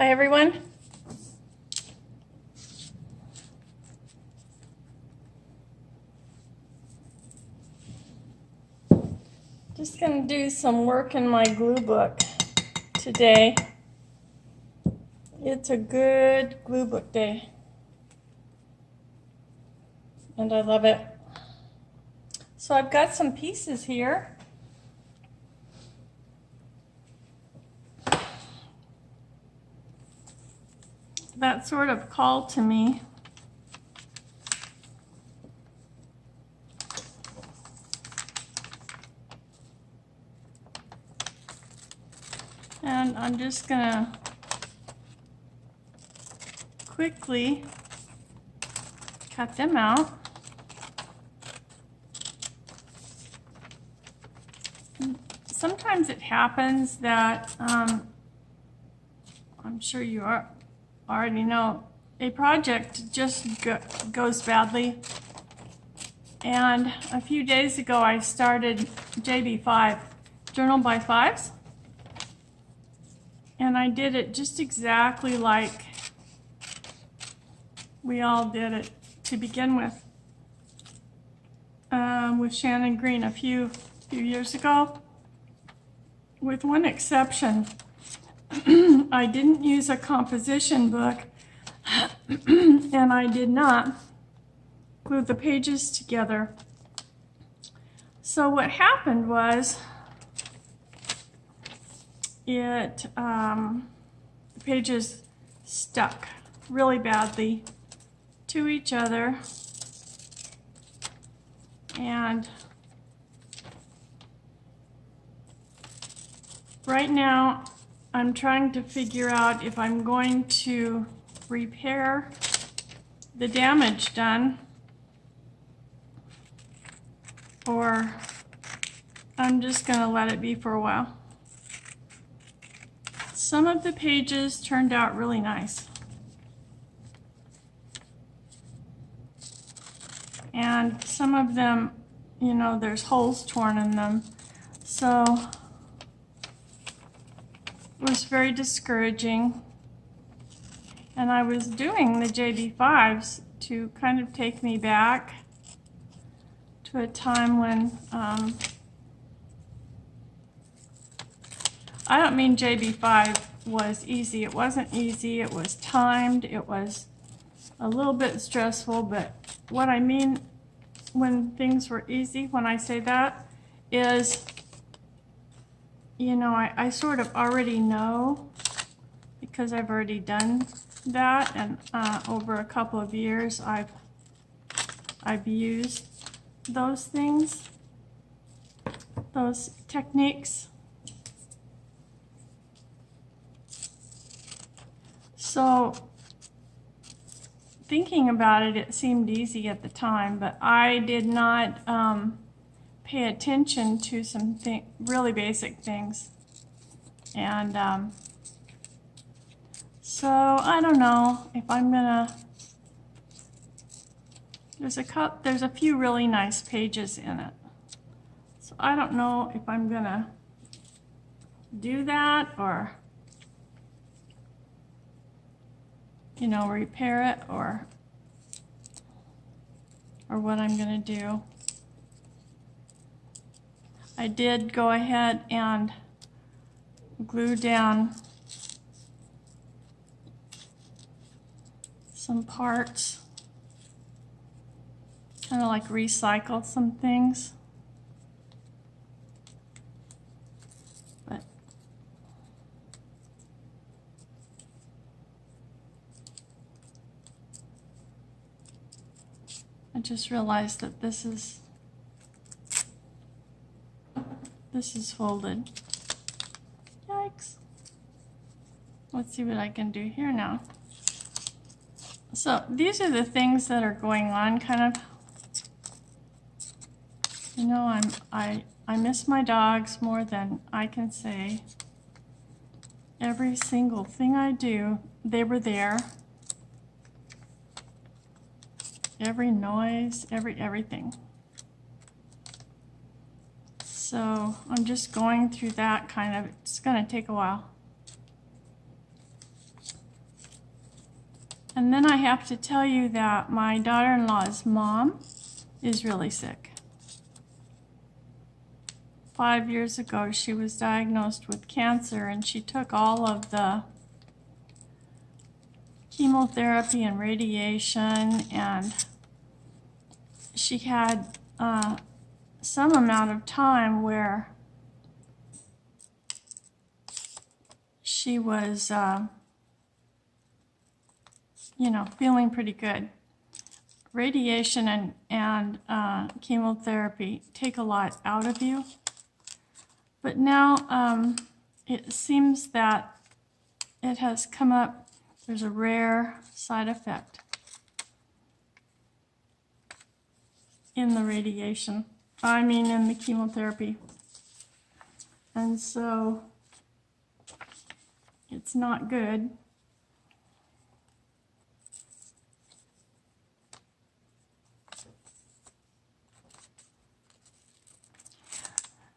Hi everyone. Just going to do some work in my glue book today. It's a good glue book day and I love it. So I've got some pieces here. That sort of called to me. And I'm just gonna quickly cut them out. Sometimes it happens that, I'm sure you already know, a project just goes badly. And a few days ago I started JB5, Journal by Fives. And I did it just exactly like we all did it to begin with Shannon Green a few years ago. With one exception, I didn't use a composition book and I did not glue the pages together. So what happened was the pages stuck really badly to each other, and right now I'm trying to figure out if I'm going to repair the damage done or I'm just going to let it be for a while. Some of the pages turned out really nice. And some of them, you know, there's holes torn in them. So it was very discouraging. And I was doing the JB5s to kind of take me back to a time when, I don't mean JB5 was easy. It wasn't easy. It was timed. It was a little bit stressful. But what I mean when things were easy, when I say that, is, you know, I sort of already know because I've already done that, and over a couple of years I've used those things, those techniques. So thinking about it, it seemed easy at the time, but I did not pay attention to some really basic things. And so I don't know if I'm gonna, there's a few really nice pages in it. So I don't know if I'm gonna do that or, you know, repair it or what I'm gonna do. I did go ahead and glue down some parts, kind of like recycle some things. But I just realized that this is folded. Yikes. Let's see what I can do here now. So these are the things that are going on, kind of. You know, I miss my dogs more than I can say. Every single thing I do, they were there. Every noise, everything. So I'm just going through that kind of, it's going to take a while. And then I have to tell you that my daughter-in-law's mom is really sick. 5 years ago, she was diagnosed with cancer, and she took all of the chemotherapy and radiation, and she had some amount of time where she was, feeling pretty good. Radiation and chemotherapy take a lot out of you. But now it seems that it has come up, there's a rare side effect in the radiation, in the chemotherapy. And so it's not good.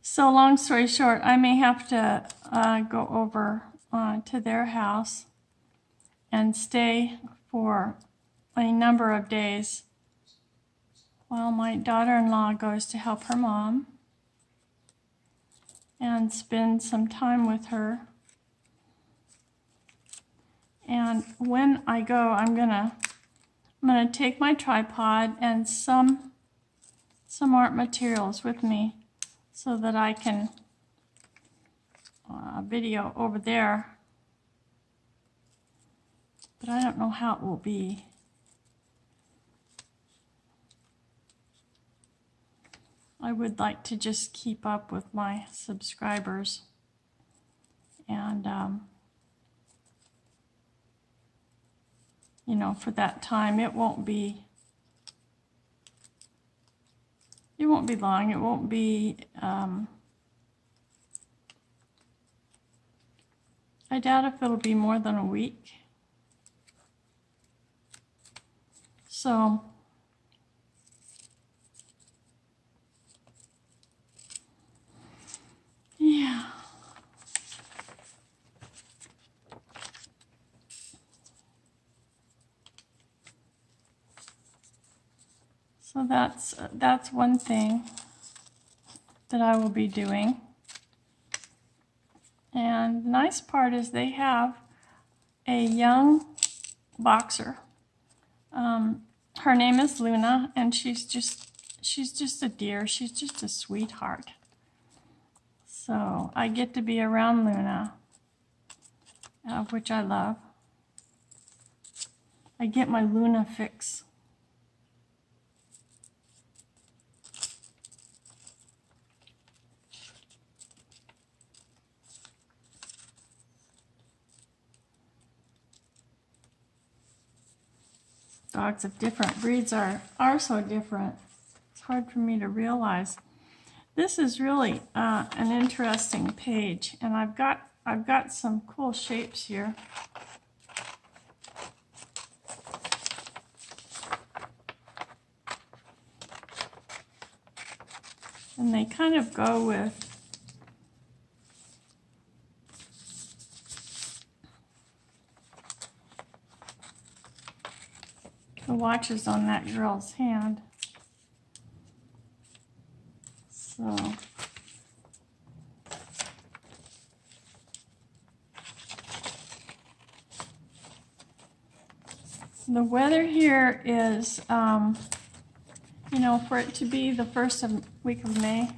So long story short, I may have to go over to their house and stay for a number of days while my daughter-in-law goes to help her mom and spend some time with her. And when I go, I'm gonna take my tripod and some art materials with me, so that I can video over there. But I don't know how it will be. I would like to just keep up with my subscribers. And, for that time, it won't be long. It won't be, I doubt if it'll be more than a week. So, yeah. So that's one thing that I will be doing. And the nice part is they have a young boxer. Her name is Luna, and she's just a dear. She's just a sweetheart. So I get to be around Luna, which I love. I get my Luna fix. Dogs of different breeds are so different. It's hard for me to realize. This is really an interesting page, and I've got some cool shapes here. And they kind of go with the watches on that girl's hand. So the weather here is, for it to be the first week of May,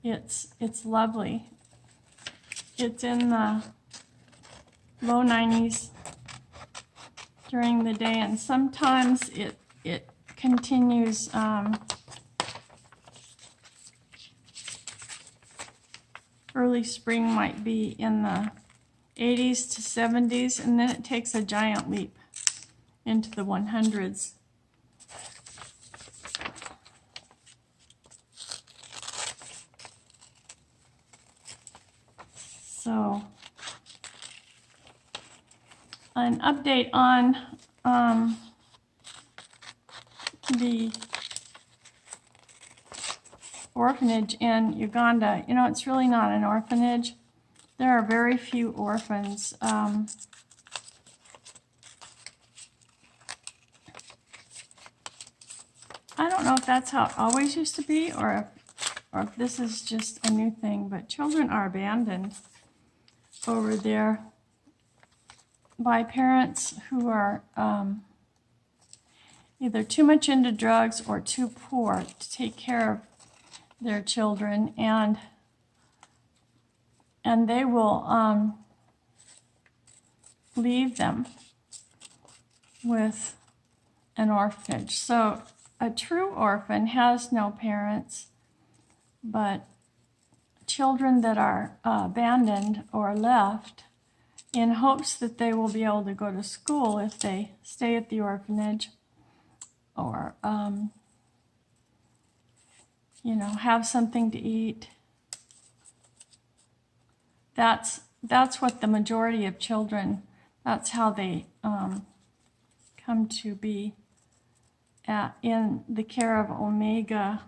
it's lovely. It's in the low 90s during the day, and sometimes it continues early spring might be in the 80s to 70s, and then it takes a giant leap into the 100s. So an update on the orphanage in Uganda. It's really not an orphanage. There are very few orphans. I don't know if that's how it always used to be, or if this is just a new thing, but children are abandoned over there by parents who are either too much into drugs or too poor to take care of their children, and they will leave them with an orphanage. So a true orphan has no parents, but children that are abandoned or left in hopes that they will be able to go to school if they stay at the orphanage, or have something to eat. That's what the majority of children, that's how they come to be in the care of Omega.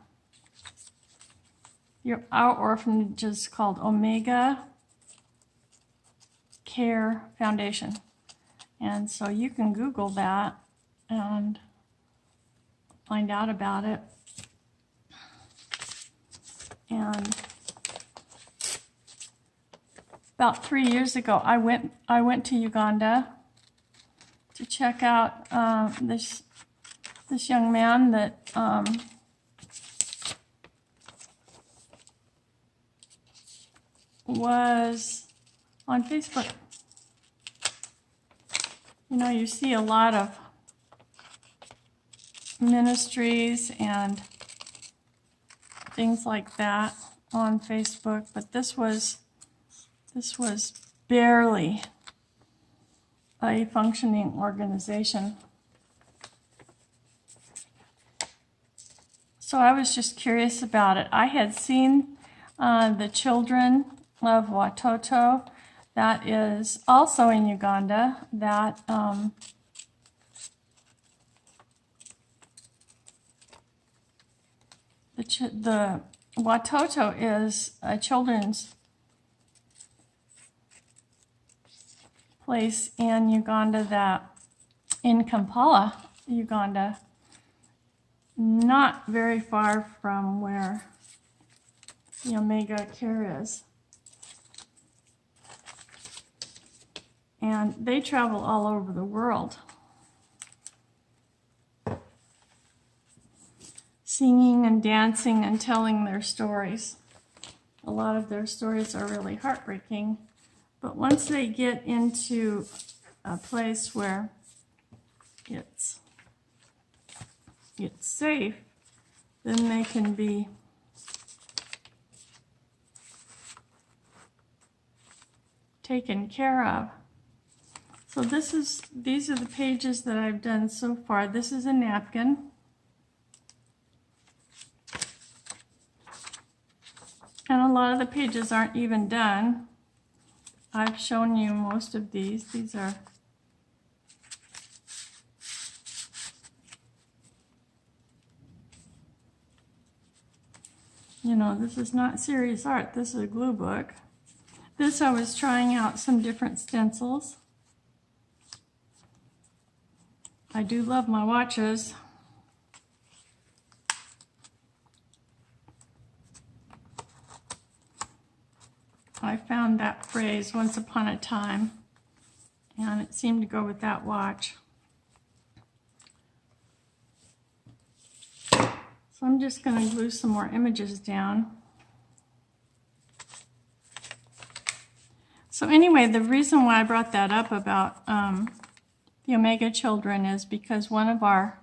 Our orphanage is called Omega Care Foundation. And so you can Google that and find out about it. And about 3 years ago, I went to Uganda to check out this young man that was on Facebook. You see a lot of ministries and things like that on Facebook, but this was barely a functioning organization. So I was just curious about it. I had seen the children of Watoto, that is also in Uganda, that the Watoto is a children's place in Uganda, in Kampala, Uganda, not very far from where the Omega Care is. And they travel all over the world, singing and dancing and telling their stories. A lot of their stories are really heartbreaking, but once they get into a place where it's safe, then they can be taken care of. So these are the pages that I've done so far. This is a napkin. And a lot of the pages aren't even done. I've shown you most of these. These are this is not serious art. This is a glue book. This, I was trying out some different stencils. I do love my watches. I found that phrase once upon a time, and it seemed to go with that watch. So I'm just going to glue some more images down. So anyway, the reason why I brought that up about the Omega children is because one of our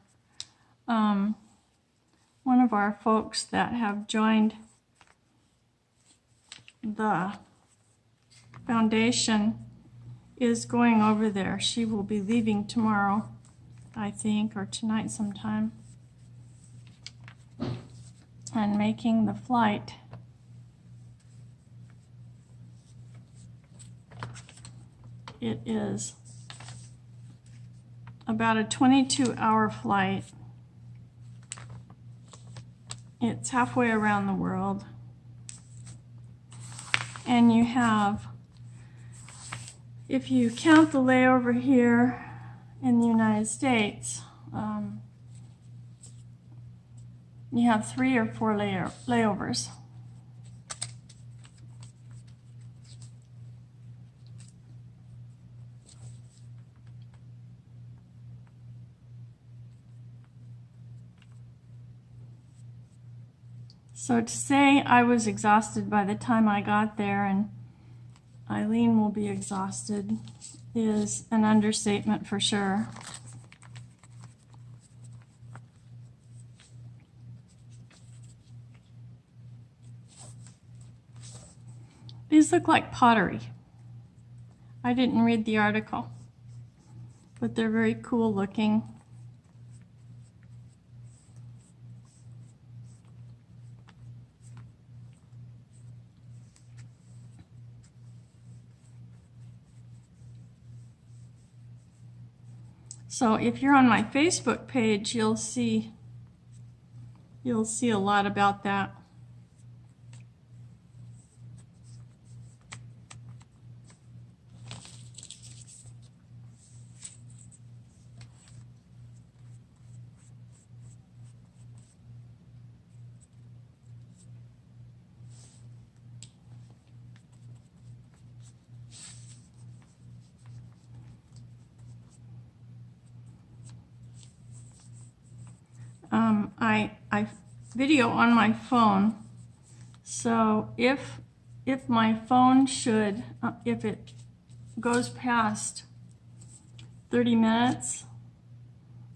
folks that have joined the foundation is going over there. She will be leaving tomorrow, I think, or tonight sometime, and making the flight. It is about a 22-hour flight. It's halfway around the world. And you have, if you count the layover here in the United States, You have 3 or 4 layovers. So to say I was exhausted by the time I got there and Eileen will be exhausted is an understatement for sure. These look like pottery. I didn't read the article, but they're very cool looking. So if you're on my Facebook page, you'll see a lot about that. I video on my phone, so if my phone should, if it goes past 30 minutes,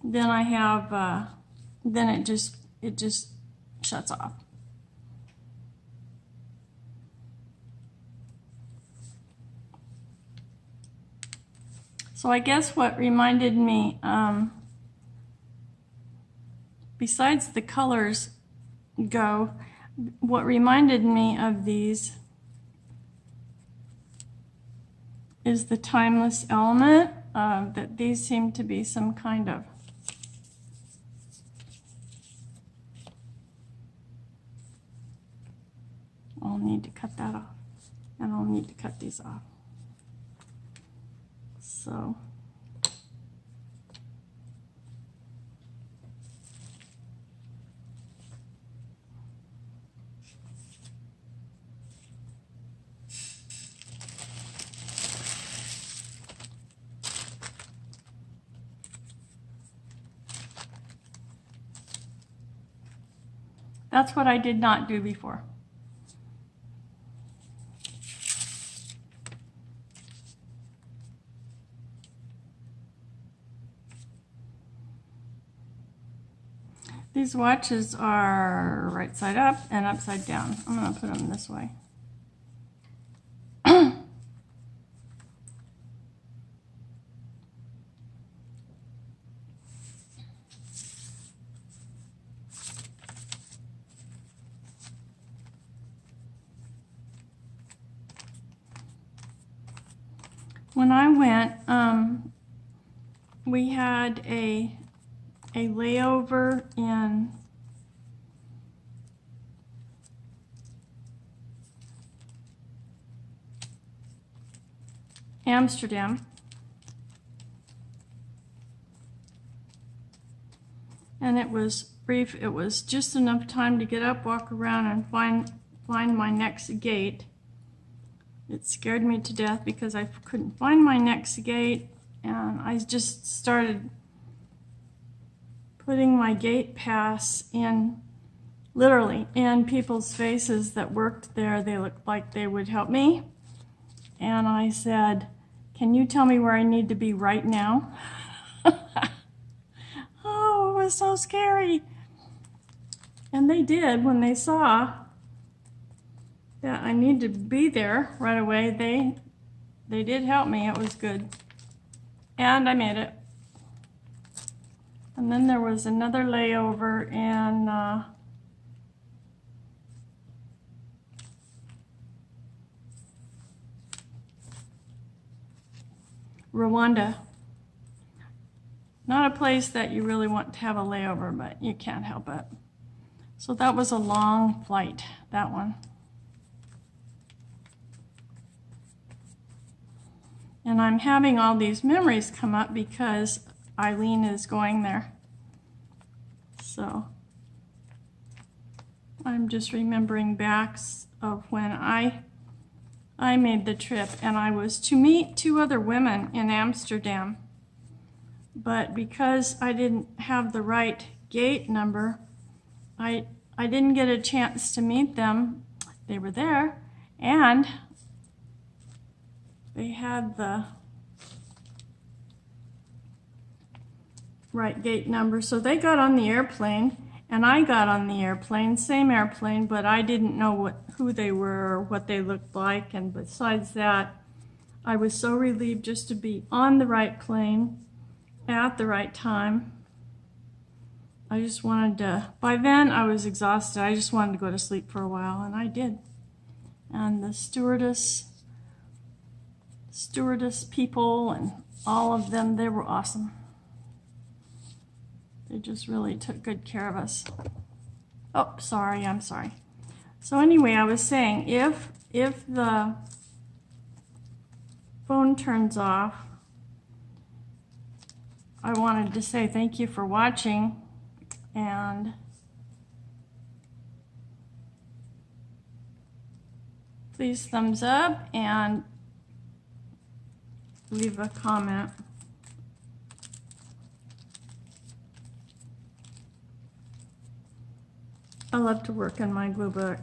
then I have, then it just shuts off. So I guess what reminded me, besides the colors go, what reminded me of these is the timeless element, that these seem to be some kind of I'll need to cut that off, and I'll need to cut these off. So that's what I did not do before. These watches are right side up and upside down. I'm going to put them this way. When I went, we had a layover in Amsterdam, and it was brief. It was just enough time to get up, walk around, and find my next gate. It scared me to death because I couldn't find my next gate, and I just started putting my gate pass in, literally, in people's faces that worked there. They looked like they would help me. And I said, "Can you tell me where I need to be right now?" Oh, it was so scary. And they did. When they saw that I need to be there right away, they did help me. It was good. And I made it. And then there was another layover in Rwanda. Not a place that you really want to have a layover, but you can't help it. So that was a long flight, that one. And I'm having all these memories come up because Eileen is going there. So I'm just remembering backs of when I made the trip, and I was to meet 2 other women in Amsterdam. But because I didn't have the right gate number, I didn't get a chance to meet them. They were there, and they had the right gate number. So they got on the airplane, and I got on the airplane, same airplane, but I didn't know who they were or what they looked like. And besides that, I was so relieved just to be on the right plane at the right time. I just wanted to, by then I was exhausted. I just wanted to go to sleep for a while, and I did. And the stewardess people and all of them, they were awesome. They just really took good care of us. Oh, sorry, I'm sorry. So anyway, I was saying, if the phone turns off, I wanted to say thank you for watching, and please thumbs up and leave a comment. I love to work in my glue book.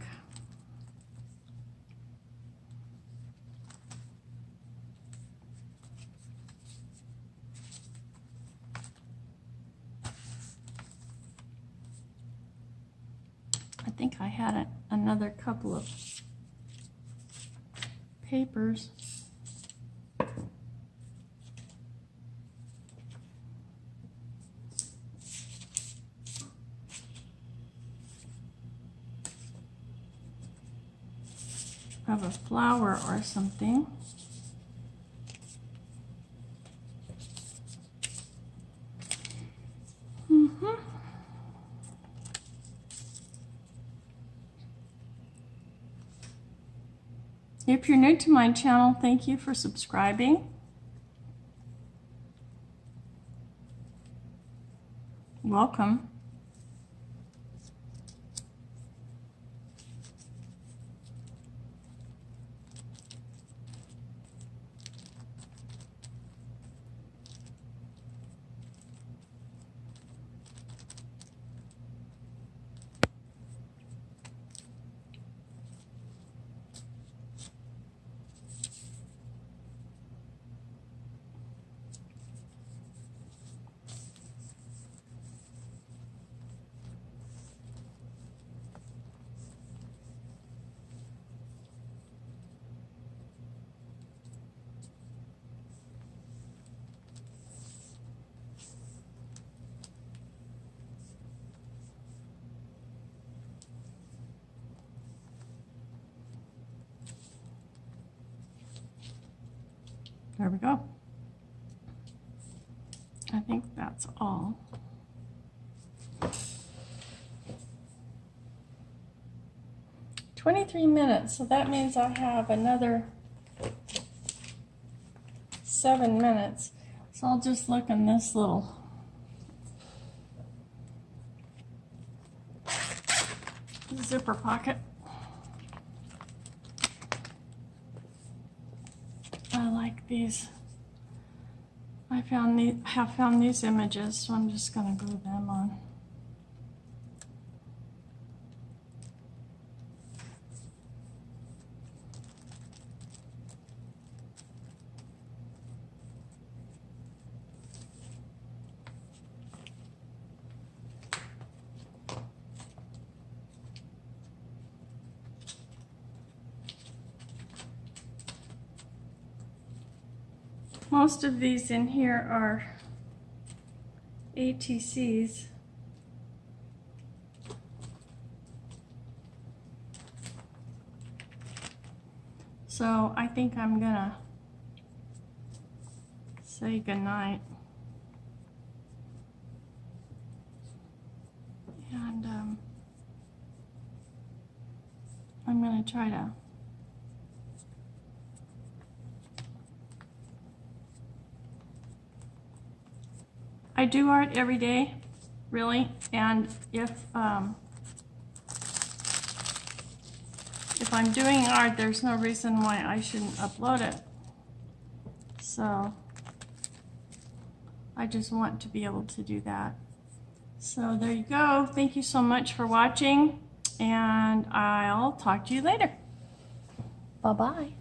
I think I had another couple of papers. Of a flower or something. If you're new to my channel, thank you for subscribing. Welcome. There we go. I think that's all. $23, so that means I have another 7 minutes. So I'll just look in this little zipper pocket. I like these. I have found these images, so I'm just going to glue them on. Most of these in here are ATCs. So I think I'm gonna say goodnight. And I'm gonna try to I do art every day, really, and if if I'm doing art, there's no reason why I shouldn't upload it. So I just want to be able to do that. So there you go. Thank you so much for watching, and I'll talk to you later. Bye-bye.